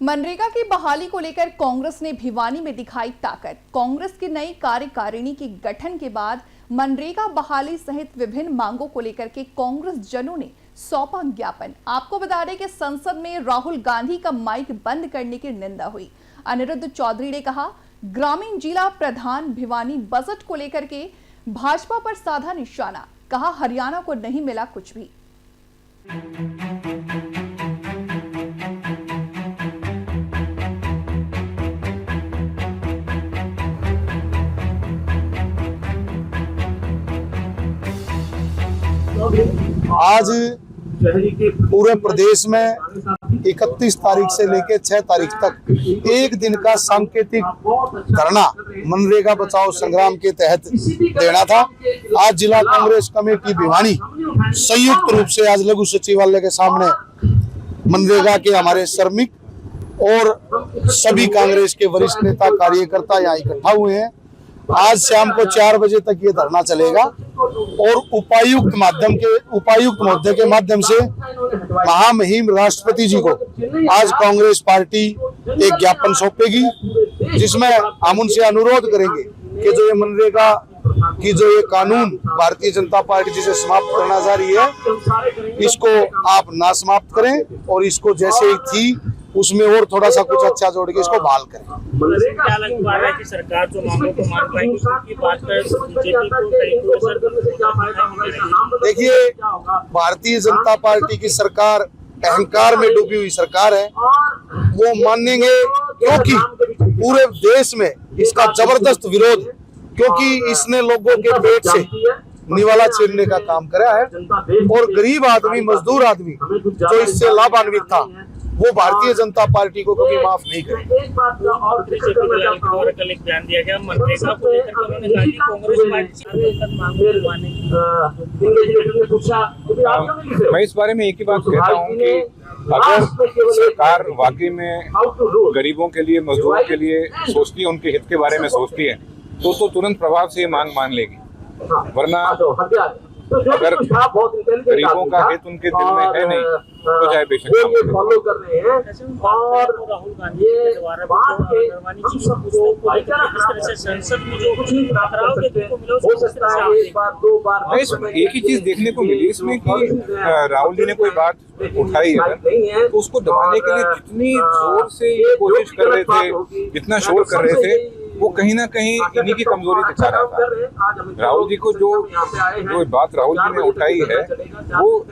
मनरेगा की बहाली को लेकर कांग्रेस ने भिवानी में दिखाई ताकत। कांग्रेस की नई कार्यकारिणी के गठन के बाद मनरेगा बहाली सहित विभिन्न मांगों को लेकर के कांग्रेस जनों ने सौंपा ज्ञापन। आपको बता दें कि संसद में राहुल गांधी का माइक बंद करने की निंदा हुई। अनिरुद्ध चौधरी ने कहा, ग्रामीण जिला प्रधान भिवानी बजट को लेकर के भाजपा पर साधा निशाना। कहा, हरियाणा को नहीं मिला कुछ भी। आज पूरे प्रदेश में 31 तारीख से लेकर 6 तारीख तक एक दिन का सांकेतिक धरना मनरेगा बचाओ संग्राम के तहत देना था। आज जिला कांग्रेस कमेटी भिवानी संयुक्त रूप से आज लघु सचिवालय के सामने मनरेगा के हमारे श्रमिक और सभी कांग्रेस के वरिष्ठ नेता कार्यकर्ता यहाँ इकट्ठा हुए हैं। आज शाम को 4 बजे तक ये धरना चलेगा और उपायुक्त महोदय के माध्यम से महामहिम राष्ट्रपति जी को आज कांग्रेस पार्टी एक ज्ञापन सौंपेगी, जिसमें हम उनसे अनुरोध करेंगे कि जो ये मनरेगा की जो ये कानून भारतीय जनता पार्टी जिसे समाप्त करना जा रही है, इसको आप ना समाप्त करें और इसको जैसे ही थी उसमें और थोड़ा सा कुछ अच्छा जोड़ के इसको बहाल करें। क्या लगता है कि सरकार जो मांगों को मान पाएगी उसकी बात देखिए, भारतीय जनता पार्टी की सरकार अहंकार में डूबी हुई सरकार है। वो मानेंगे क्योंकि पूरे देश में इसका जबरदस्त विरोध, क्योंकि इसने लोगों के पेट से निवाला छीनने का काम करा है और गरीब आदमी, मजदूर आदमी जो इससे लाभान्वित था वो भारतीय जनता पार्टी को कभी माफ नहीं करेगी। और कल एक बयान दिया गया मनरेगा को लेकर उन्होंने कहा कि कांग्रेस पार्टी। मैं इस बारे में एक ही बात कहता हूँ कि अगर सरकार वाकई में गरीबों के लिए, मजदूरों के लिए सोचती है, उनके हित के बारे में सोचती है, तो तुरंत प्रभाव से ये मांग मान लेगी। वरना अगर गरीबों का हित उनके दिल में है नहीं तो चाहे बेशक फॉलो कर रहे हैं। और राहुल गांधी संसद में जो कुछ हो सकता है एक बार दो बार एक ही चीज देखने को मिली इसमें कि राहुल जी ने कोई बात उठाई है तो उसको दबाने के लिए जितनी जोर से ये कोशिश कर रहे थे, जितना शोर कर रहे थे, वो कहीं ना कहीं इन्हीं की कमजोरी दिखा रहा था। राहुल जी को जो बात राहुल जी ने उठाई है वो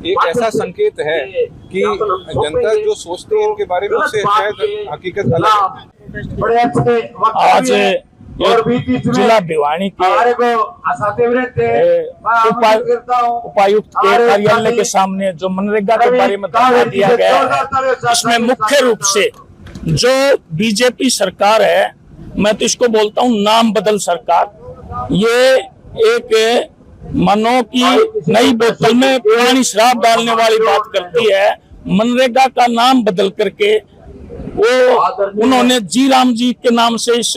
एक ऐसा संकेत है कि जनता जो सोचती है इनके बारे में उससे शायद हकीकत अलग है। आज जिला भिवानी के उपायुक्त के कार्यालय के सामने जो मनरेगा के बारे में धरना दिया गया है, इसमें मुख्य रूप से जो बीजेपी सरकार है, मैं तो इसको बोलता हूँ नाम बदल सरकार, ये एक मनो की नई बोतल में पुरानी शराब डालने वाली बात करती है। मनरेगा का नाम बदल करके उन्होंने जी राम जी के नाम से इस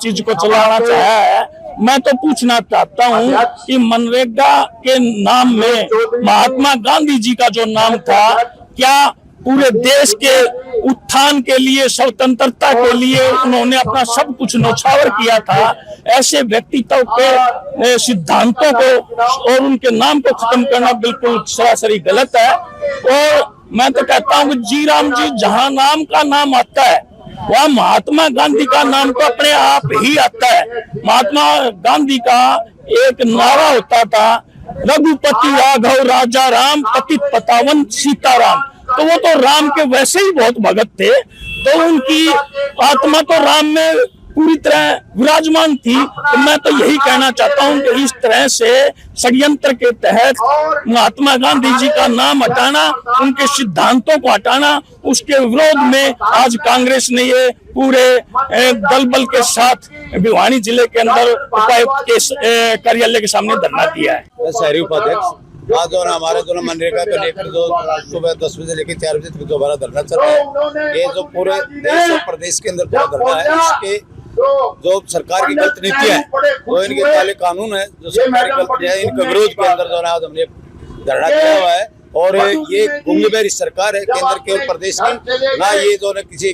चीज को चलाना चाहा है। मैं तो पूछना चाहता हूँ कि मनरेगा के नाम में महात्मा गांधी जी का जो नाम था, क्या पूरे देश के उत्थान के लिए, स्वतंत्रता के लिए उन्होंने अपना सब कुछ न्यौछावर किया था? ऐसे व्यक्तित्व के सिद्धांतों को और उनके नाम को खत्म करना बिल्कुल सरासरी गलत है। और मैं तो कहता हूँ कि जी राम जी जहाँ नाम का नाम आता है वहाँ महात्मा गांधी का नाम तो अपने आप ही आता है। महात्मा गांधी का एक नारा होता था, रघुपति राघव राजा राम, पतित पावन सीताराम। तो वो तो राम के वैसे ही बहुत भगत थे, तो उनकी आत्मा तो राम में पूरी तरह विराजमान थी। तो मैं तो यही कहना चाहता हूँ कि इस तरह से षड्यंत्र के तहत महात्मा गांधी जी का नाम हटाना, उनके सिद्धांतों को हटाना, उसके विरोध में आज कांग्रेस ने ये पूरे दल बल के साथ भिवानी जिले के अंदर उपायुक्त के कार्यालय के सामने धरना दिया है। शहरी उपाध्यक्ष आज जो हमारे दोनों मनरेगा को लेकर जो सुबह 10 बजे लेकर 4 बजे तक दोबारा धरना चल रहा है। ये जो पूरे देश और प्रदेश के अंदर पूरा धरना है, इसके जो सरकार की गलत नीति है, जो इनके काले कानून है, जो सरकारी गलत है, इनके विरोध के अंदर जो आज हमने धरना किया हुआ है। और ये गूंगी बहरी सरकार है केंद्र के और प्रदेश की, ना ये जो न किसी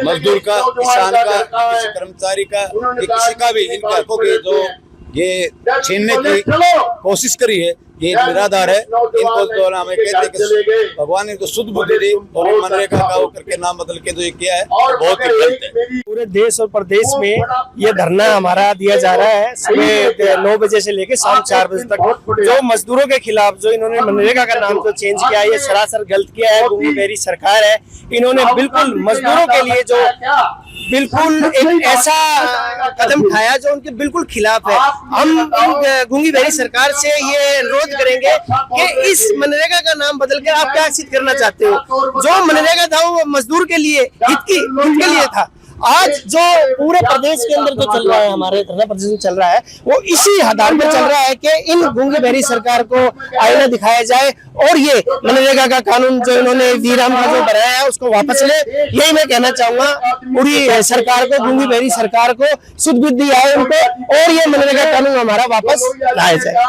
मजदूर का, किसान का, किसी कर्मचारी का, ये किसी का भी इनके हकों की जो ये छीनने की कोशिश करी है, ये निराधार है। इनको जो हमें कहते हैं कि भगवान ने तो शुद्ध बुद्धि दी और मनरेगा का करके नाम बदल के जो ये किया है बहुत ही गलत है। पूरे देश और प्रदेश में ये धरना हमारा दिया जा रहा है सुबह 9 बजे से लेकर शाम 4 बजे तक। जो मजदूरों के खिलाफ जो इन्होंने मनरेगा का नाम जो चेंज किया है, ये सरासर गलत किया है। गूंगी बहरी सरकार है, इन्होंने बिल्कुल मजदूरों के लिए जो बिल्कुल एक ऐसा कदम उठाया जो उनके बिल्कुल खिलाफ है। हम गूंगी बहरी सरकार से ये अनुरोध करेंगे कि इस मनरेगा का नाम बदल कर आप क्या सिद्ध करना चाहते हो? जो मनरेगा था वो मजदूर के लिए, हित के लिए था। आज जो पूरे प्रदेश के अंदर जो चल रहा है, हमारे धरना प्रदर्शन चल रहा है, वो इसी आधार पर चल रहा है कि इन गूंगी बहरी सरकार को आईना दिखाया जाए और ये मनरेगा का कानून जो इन्होंने वीराम का जो बनाया है उसको वापस ले। यही मैं कहना चाहूंगा पूरी सरकार को, गूंगी बहरी सरकार को शुद्ध बुद्धि आए उनको और ये मनरेगा कानून हमारा वापस लाया जाए।